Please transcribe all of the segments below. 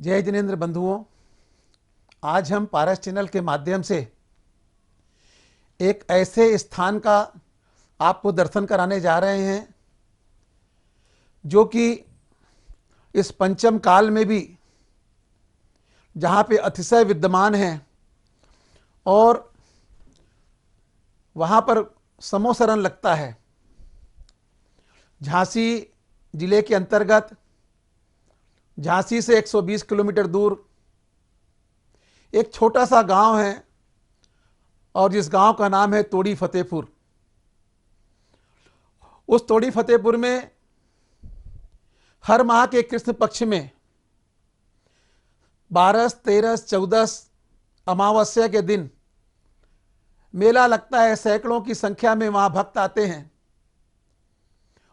जय जिनेंद्र बंधुओं, आज हम पारस चैनल के माध्यम से एक ऐसे स्थान का आपको दर्शन कराने जा रहे हैं जो कि इस पंचम काल में भी जहाँ पे अतिशय विद्यमान है और वहाँ पर समोसरण लगता है। झांसी जिले के अंतर्गत झांसी से 120 किलोमीटर दूर एक छोटा सा गांव है और जिस गांव का नाम है तोड़ी फतेहपुर। उस तोड़ी फतेहपुर में हर माह के कृष्ण पक्ष में 12, 13, 14 अमावस्या के दिन मेला लगता है। सैकड़ों की संख्या में वहां भक्त आते हैं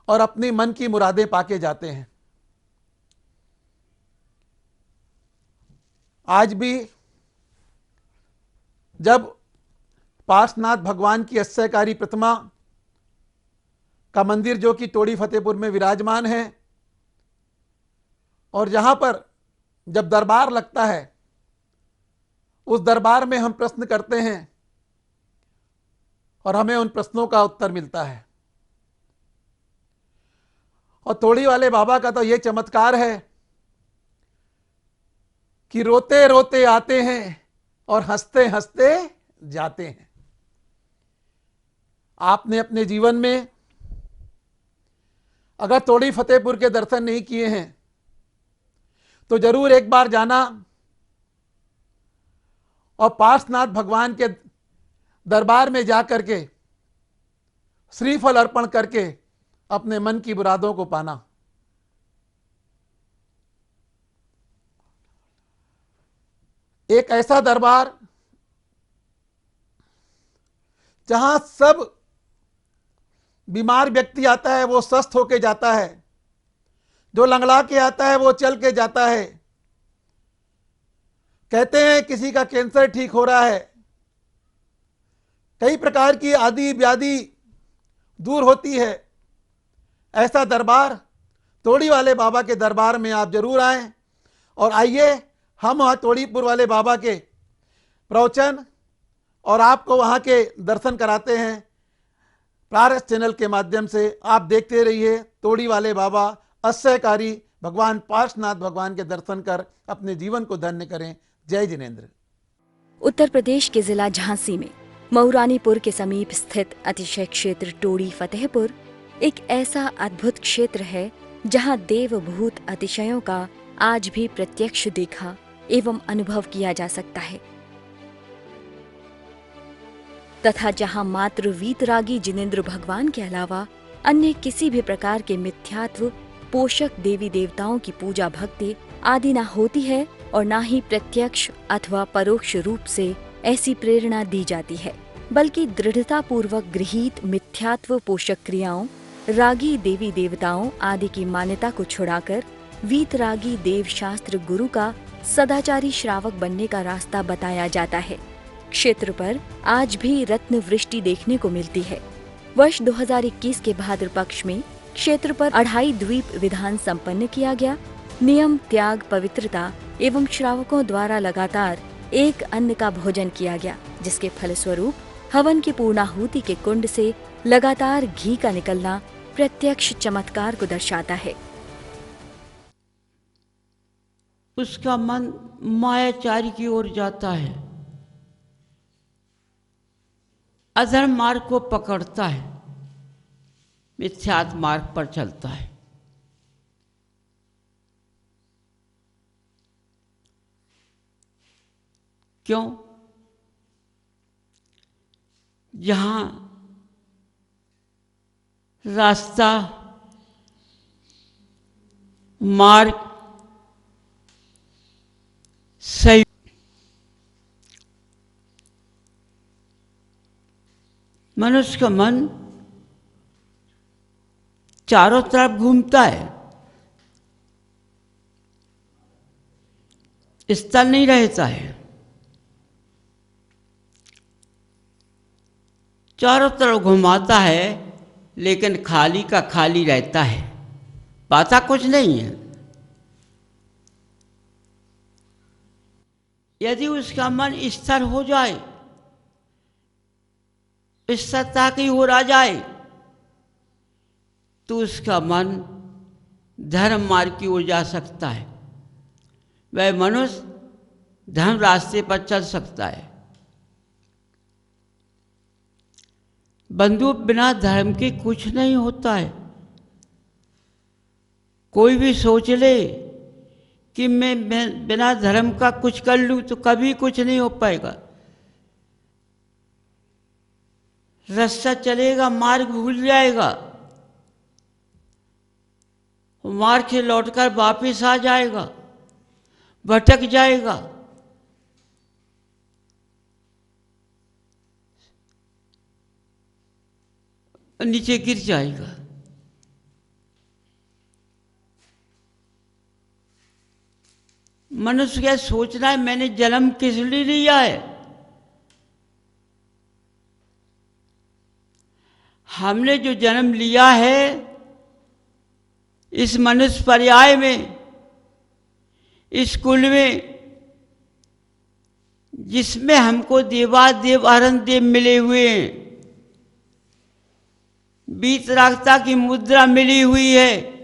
और अपनी मन की मुरादें पाके जाते हैं। आज भी जब पार्श्वनाथ भगवान की अस्सयकारी प्रतिमा का मंदिर जो कि तोड़ी फतेहपुर में विराजमान है और जहां पर जब दरबार लगता है, उस दरबार में हम प्रश्न करते हैं और हमें उन प्रश्नों का उत्तर मिलता है। और तोड़ी वाले बाबा का तो यह चमत्कार है कि रोते रोते आते हैं और हंसते हंसते जाते हैं। आपने अपने जीवन में अगर तोड़ी फतेहपुर के दर्शन नहीं किए हैं तो जरूर एक बार जाना और पार्श्वनाथ भगवान के दरबार में जाकर के श्रीफल अर्पण करके अपने मन की मुरादों को पाना। एक ऐसा दरबार जहां सब बीमार व्यक्ति आता है वो स्वस्थ होके जाता है, जो लंगड़ा के आता है वो चल के जाता है। कहते हैं किसी का कैंसर ठीक हो रहा है, कई प्रकार की आदि व्याधि दूर होती है। ऐसा दरबार तोड़ी वाले बाबा के दरबार में आप जरूर आएं और आइए हम वहाँ तोड़ीपुर वाले बाबा के प्रवचन और आपको वहाँ के दर्शन कराते हैं पारस चैनल के माध्यम से। आप देखते रहिए तोड़ी वाले बाबा अस्सयकारी भगवान पार्श्वनाथ भगवान के दर्शन कर अपने जीवन को धन्य करें। जय जिनेंद्र। उत्तर प्रदेश के जिला झांसी में मऊरानीपुर के समीप स्थित अतिशय क्षेत्र तोड़ी फतेहपुर एक ऐसा अद्भुत क्षेत्र है जहां देवभूत अतिशयों का आज भी प्रत्यक्ष देखा एवं अनुभव किया जा सकता है तथा जहां मात्र वीतरागी जिनेंद्र भगवान के अलावा अन्य किसी भी प्रकार के मिथ्यात्व पोषक देवी देवताओं की पूजा भक्ति आदि न होती है और न ही प्रत्यक्ष अथवा परोक्ष रूप से ऐसी प्रेरणा दी जाती है, बल्कि दृढ़ता पूर्वक गृहीत मिथ्यात्व पोषक क्रियाओं रागी देवी देवताओं आदि की मान्यता को छुड़ाकर वीतरागी देव शास्त्र गुरु का सदाचारी श्रावक बनने का रास्ता बताया जाता है। क्षेत्र पर आज भी रत्न वृष्टि देखने को मिलती है। वर्ष 2021 के भाद्र पक्ष में क्षेत्र पर अढ़ाई द्वीप विधान संपन्न किया गया। नियम त्याग पवित्रता एवं श्रावकों द्वारा लगातार एक अन्न का भोजन किया गया, जिसके फलस्वरूप हवन की पूर्णाहुति के कुंड से लगातार घी का निकलना प्रत्यक्ष चमत्कार को दर्शाता है। उसका मन मायाचारी की ओर जाता है, अधर्म मार्ग को पकड़ता है, मिथ्यात्व मार्ग पर चलता है। क्यों? जहां रास्ता मार्ग सही मनुष्य का मन चारों तरफ घूमता है, स्थिर नहीं रहता है, चारों तरफ घुमाता है लेकिन खाली का खाली रहता है, पाता कुछ नहीं है। यदि उसका मन स्थिर हो जाए, स्थिरता की ओर आ जाए, तो उसका मन धर्म मार्ग की ओर जा सकता है। वह मनुष्य धर्म रास्ते पर चल सकता है। बंधु, बिना धर्म के कुछ नहीं होता है। कोई भी सोच ले कि मैं बिना धर्म का कुछ कर लूं तो कभी कुछ नहीं हो पाएगा। रास्ता चलेगा, मार्ग भूल जाएगा, मार्ग से लौटकर वापिस आ जाएगा, भटक जाएगा। नीचे गिर जाएगा। मनुष्य क्या सोचना है, मैंने जन्म किस लिए लिया है? हमने जो जन्म लिया है इस मनुष्य पर्याय में, इस कुल में, जिसमें हमको देवादेव अरहंत देव मिले हुए हैं, वीतरागता की मुद्रा मिली हुई है।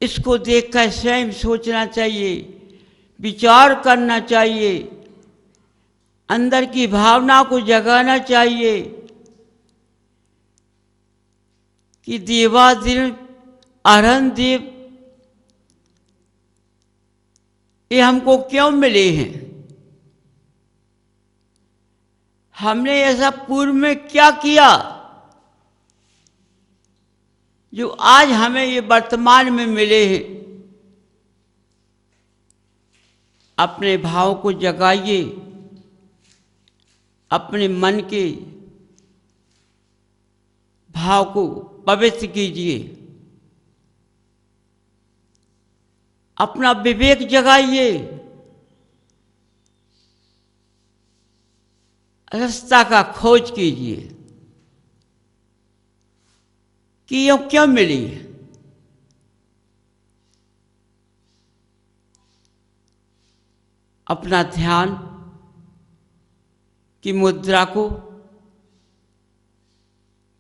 इसको देखकर स्वयं सोचना चाहिए, विचार करना चाहिए, अंदर की भावना को जगाना चाहिए कि देवादेव अरहंत देव ये हमको क्यों मिले हैं? हमने ऐसा पूर्व में क्या किया जो आज हमें ये वर्तमान में मिले हैं? अपने भाव को जगाइए, अपने मन के भाव को पवित्र कीजिए, अपना विवेक जगाइए, रास्ता का खोज कीजिए कि ये क्यों मिली है। अपना ध्यान की मुद्रा को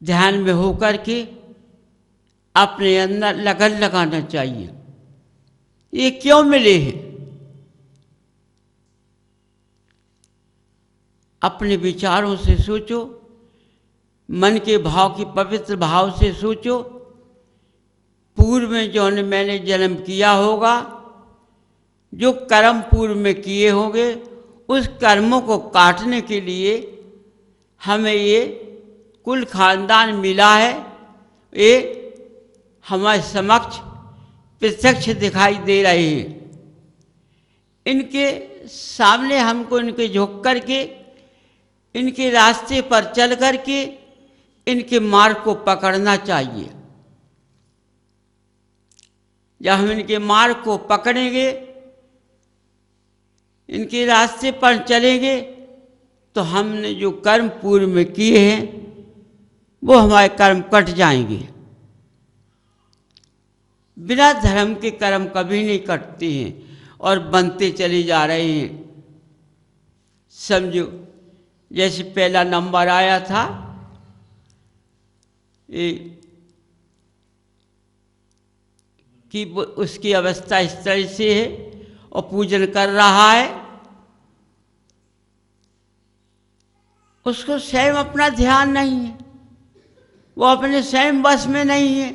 ध्यान में होकर के अपने अंदर लगन लगाना चाहिए। ये क्यों मिले हैं? अपने विचारों से सोचो, मन के भाव की पवित्र भाव से सोचो। पूर्व में जो मैंने जन्म किया होगा, जो कर्म पूर्व में किए होंगे, उस कर्मों को काटने के लिए हमें ये कुल खानदान मिला है। ये हमारे समक्ष प्रत्यक्ष दिखाई दे रहे हैं। इनके सामने हमको इनके झुक करके, इनके रास्ते पर चल करके इनके मार्ग को पकड़ना चाहिए। जब हम इनके मार्ग को पकड़ेंगे, इनके रास्ते पर चलेंगे, तो हमने जो कर्म पूर्व में किए हैं वो हमारे कर्म कट जाएंगे। बिना धर्म के कर्म कभी नहीं कटते हैं और बनते चले जा रहे हैं। समझो, जैसे पहला नंबर आया था, कि उसकी अवस्था इस तरह से है और पूजन कर रहा है, उसको स्वयं अपना ध्यान नहीं है, वो अपने स्वयं बस में नहीं है,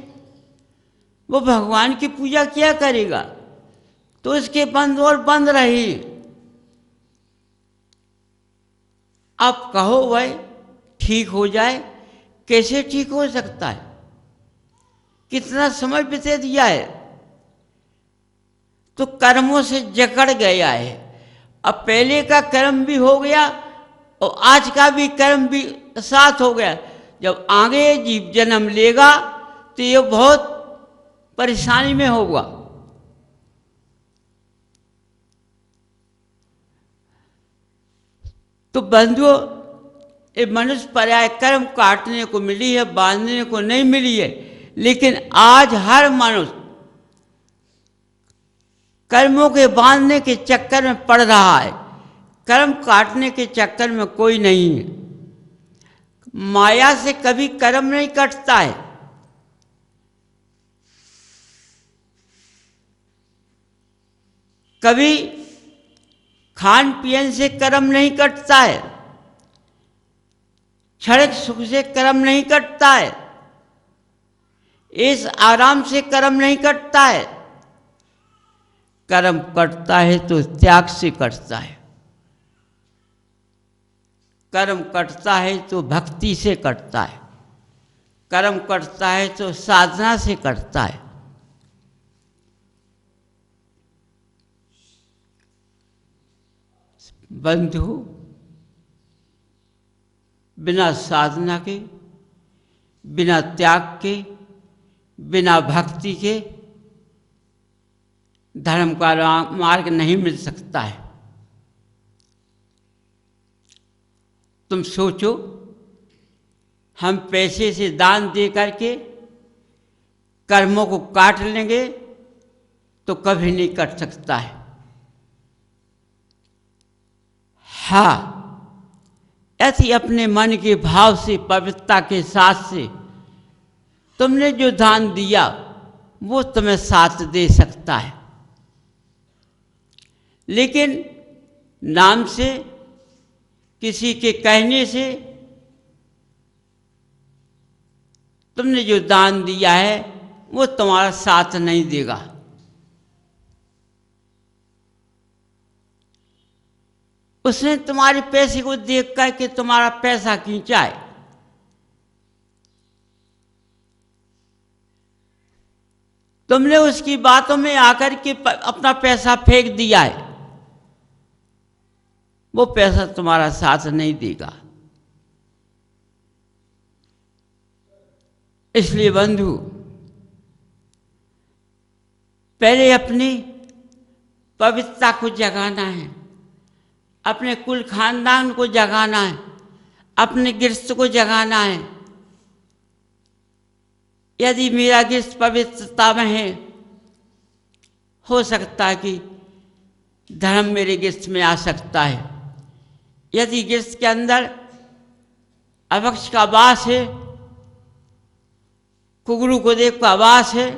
वो भगवान की पूजा क्या करेगा? तो उसके बंद और बंद रहे। आप कहो भाई ठीक हो जाए, कैसे ठीक हो सकता है? कितना समय बिता दिया है, तो कर्मों से जकड़ गया है। अब पहले का कर्म भी हो गया और आज का भी कर्म भी साथ हो गया। जब आगे जीव जन्म लेगा तो ये बहुत परेशानी में होगा। तो बंधुओं, ये मनुष्य पर्याय कर्म काटने को मिली है, बांधने को नहीं मिली है। लेकिन आज हर मनुष्य कर्मों के बांधने के चक्कर में पड़ रहा है, कर्म काटने के चक्कर में कोई नहीं है। माया से कभी कर्म नहीं कटता है। कभी खान पीन से कर्म नहीं कटता है, क्षणिक सुख से कर्म नहीं कटता है, इस आराम से कर्म नहीं कटता है। कर्म कटता है तो त्याग से कटता है, कर्म कटता है तो भक्ति से कटता है, कर्म कटता है तो साधना से कटता है। बंधु, बिना साधना के, बिना त्याग के, बिना भक्ति के धर्म का मार्ग नहीं मिल सकता है। तुम सोचो, हम पैसे से दान दे करके कर्मों को काट लेंगे तो कभी नहीं कट सकता है। हाँ, ऐसी अपने मन के भाव से, पवित्रता के साथ से तुमने जो दान दिया वो तुम्हें साथ दे सकता है। लेकिन नाम से, किसी के कहने से तुमने जो दान दिया है वो तुम्हारा साथ नहीं देगा। उसने तुम्हारे पैसे को देख कर के तुम्हारा पैसा खींचा है। तुमने उसकी बातों में आकर के अपना पैसा फेंक दिया है, वो पैसा तुम्हारा साथ नहीं देगा। इसलिए बंधु, पहले अपनी पवित्रता को जगाना है, अपने कुल खानदान को जगाना है, अपने गृहस्थ को जगाना है। यदि मेरा गृहस्थ पवित्रता में है, हो सकता है कि धर्म मेरे गृहस्थ में आ सकता है। यदि गृहस्थ के अंदर अभक्ष का वास है, कुगरू को देव का वास है,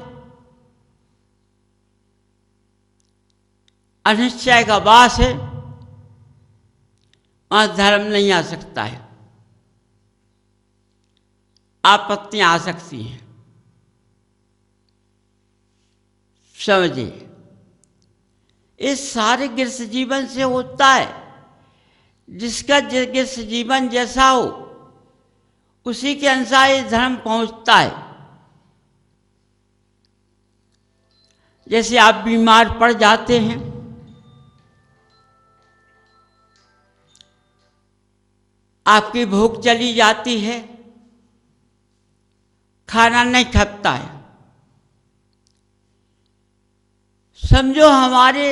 अनिश्चय का वास है, वहां धर्म नहीं आ सकता है। आपत्तियां आ सकती हैं। समझिए, इस सारे गृहस्थ जीवन से होता है। जिसका गृहस्थ जीवन जैसा हो उसी के अनुसार ये धर्म पहुंचता है। जैसे आप बीमार पड़ जाते हैं, आपकी भूख चली जाती है, खाना नहीं खपता है। समझो हमारे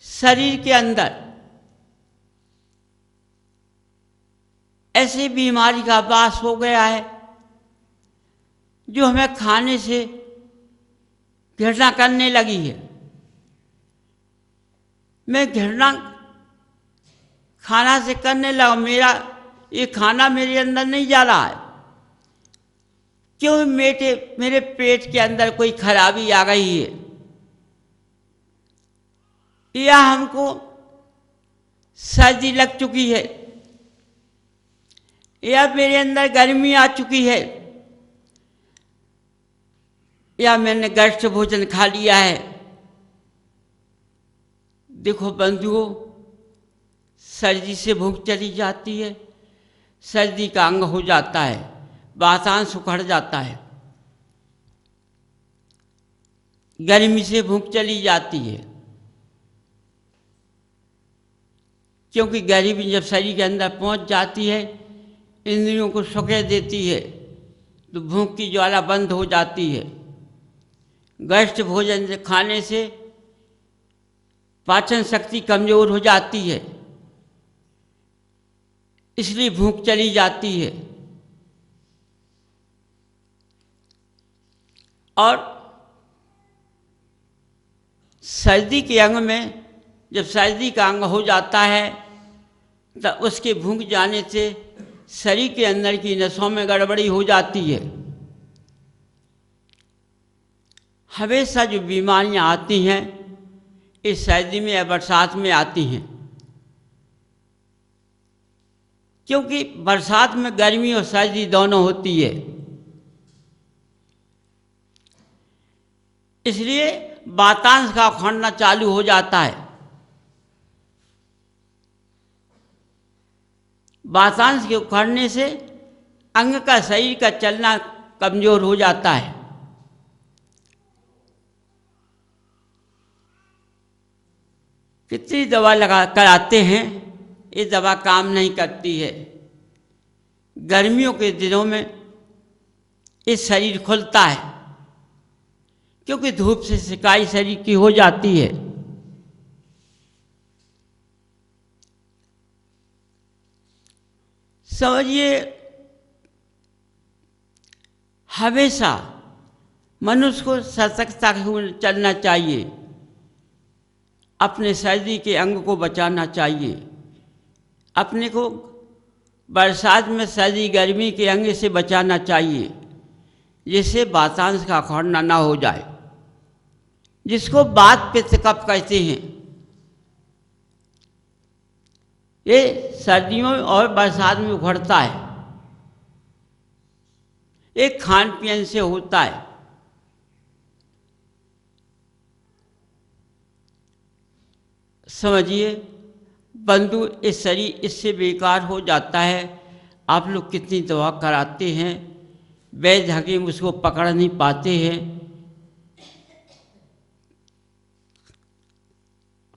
शरीर के अंदर ऐसी बीमारी का वास हो गया है जो हमें खाने से घृणा करने लगी है। मैं घृणा खाना से करने लगा, मेरा ये खाना मेरे अंदर नहीं जा रहा है। क्यों? मेरे पेट के अंदर कोई खराबी आ गई है, या हमको सर्दी लग चुकी है, या मेरे अंदर गर्मी आ चुकी है, या मैंने गैस भोजन खा लिया है। देखो बंधुओं, सर्दी से भूख चली जाती है, सर्दी का अंग हो जाता है, वातांश उखड़ जाता है। गर्मी से भूख चली जाती है, क्योंकि गर्मी जब शरीर के अंदर पहुंच जाती है, इंद्रियों को सुखा देती है, तो भूख की ज्वाला बंद हो जाती है। गैस भोजन खाने से पाचन शक्ति कमजोर हो जाती है, इसलिए भूख चली जाती है। और सर्दी के अंग में जब सर्दी का अंग हो जाता है तो उसके भूख जाने से शरीर के अंदर की नसों में गड़बड़ी हो जाती है। हमेशा जो बीमारियां आती हैं इस सर्दी में या बरसात में आती हैं, क्योंकि बरसात में गर्मी और सर्दी दोनों होती है। इसलिए वातांश का उखड़ना चालू हो जाता है। वातांश के उखड़ने से अंग का, शरीर का चलना कमजोर हो जाता है। कितनी दवा लगा कर आते हैं, ये दवा काम नहीं करती है। गर्मियों के दिनों में ये शरीर खुलता है, क्योंकि धूप से सिकाई शरीर की हो जाती है। समझिए, हमेशा मनुष्य को सतर्कता से चलना चाहिए, अपने सर्दी के अंग को बचाना चाहिए, अपने को बरसात में सर्दी गर्मी के अंग से बचाना चाहिए, जिससे वातांश का उखड़ना ना हो जाए, जिसको वात पित्त कफ कहते हैं। ये सर्दियों और बरसात में उखड़ता है। एक खान पीन से होता है। समझिए बंधु, इस शरीर इससे बेकार हो जाता है। आप लोग कितनी दवा कराते हैं, वैद्य हकीम उसको पकड़ नहीं पाते हैं।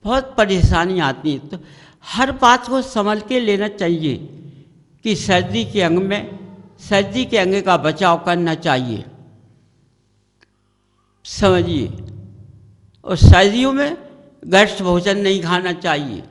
बहुत परेशानी आती है। तो हर बात को संभल के लेना चाहिए कि सर्दी के अंग में, सर्दी के अंग का बचाव करना चाहिए। समझिए, और सर्दियों में गर्म भोजन नहीं खाना चाहिए।